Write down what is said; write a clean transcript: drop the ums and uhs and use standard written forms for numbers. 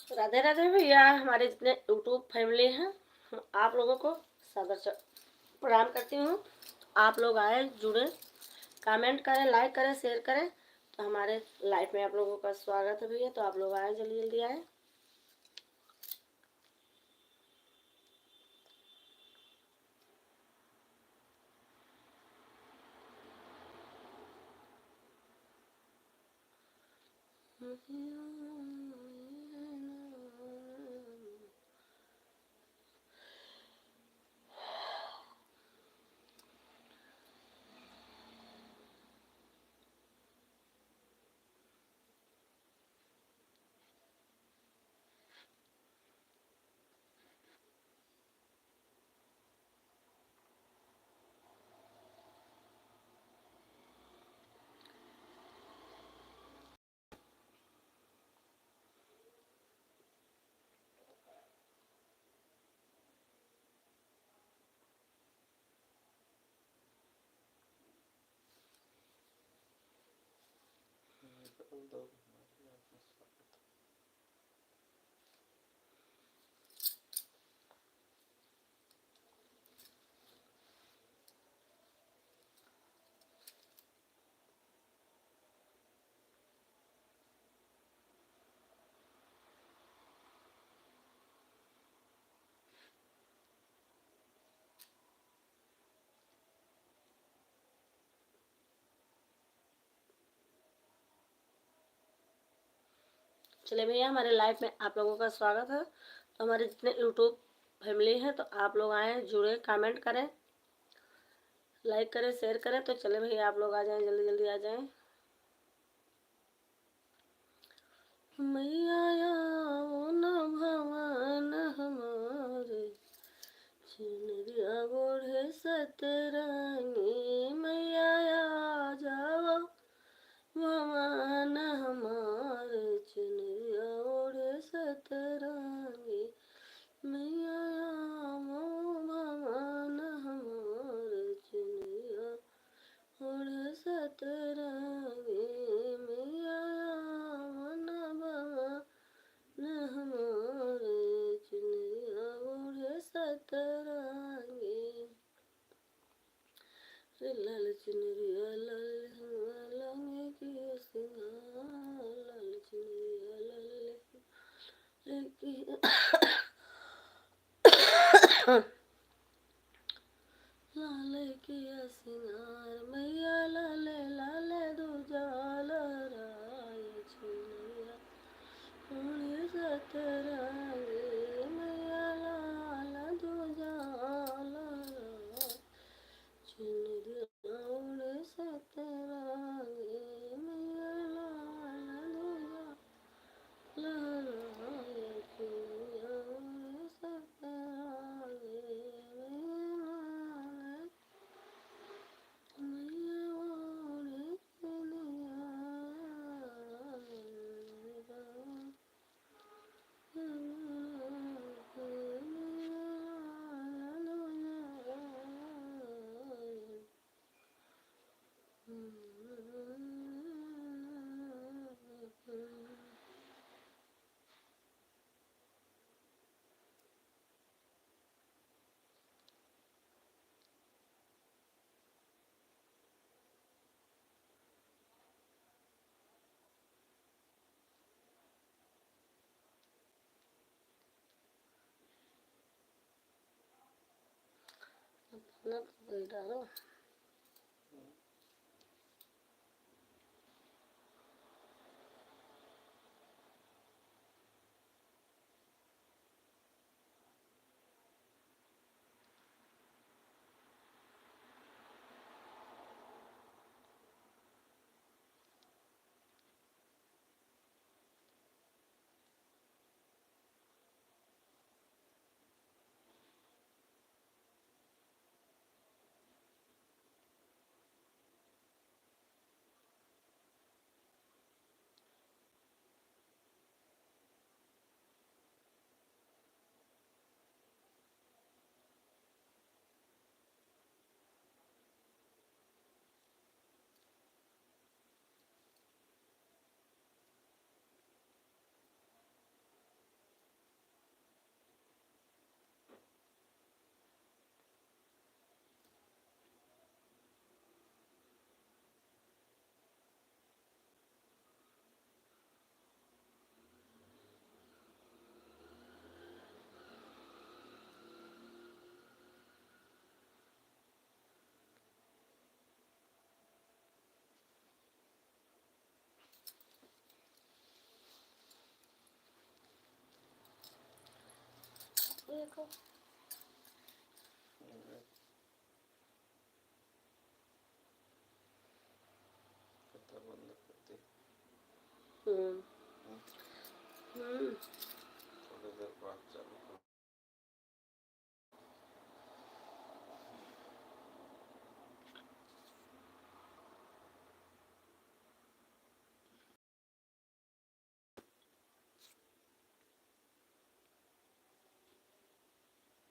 राधे राधे भैया, हमारे जितने यूट्यूब फैमिली हैं आप लोगों को सादर प्रणाम करती हूँ। आप लोग आए, जुड़े, कमेंट करें, लाइक करें, शेयर करें, तो हमारे लाइफ में आप लोगों का स्वागत है भैया। तो आप लोग आए, जल्दी जल्दी आए। चले भैया, हमारे लाइफ में आप लोगों का स्वागत है। तो हमारे जितने यूट्यूब फैमिली हैं, तो आप लोग आए, जुड़े, कमेंट करें, लाइक करें, शेयर करें। तो चले भैया, आप लोग आ जाएं, जल्दी जल्दी आ जाएं। मैया आओ न भवन हमारे, चुनरिया ओढ़े सतरंगी। मैया आ जाओ भवन हमारे, चुनरिया ओढ़े सतरंगी। मैया आओ भवन हमारे, चुनरिया ओढ़े सतरंगी। मैया आओ न भवन हमारे, चुनरिया ओढ़े सतरंगी। लाल चुनरिया लाल लंगे की सिंगार, लाल चुनरिया लाल की लाल किया सिंगार। मैया लाल लाल दूजा लहराए, चुनरिया ओढ़े सतरंगी। मैया लाल दूजा लहराए, चुनरिया ओढ़े सतरंगी। मैया लाल दूजा लहराए, चुनरिया ओढ़े सतरंगी। मैया ओढ़े चुनरिया अपना तो डालो। देखो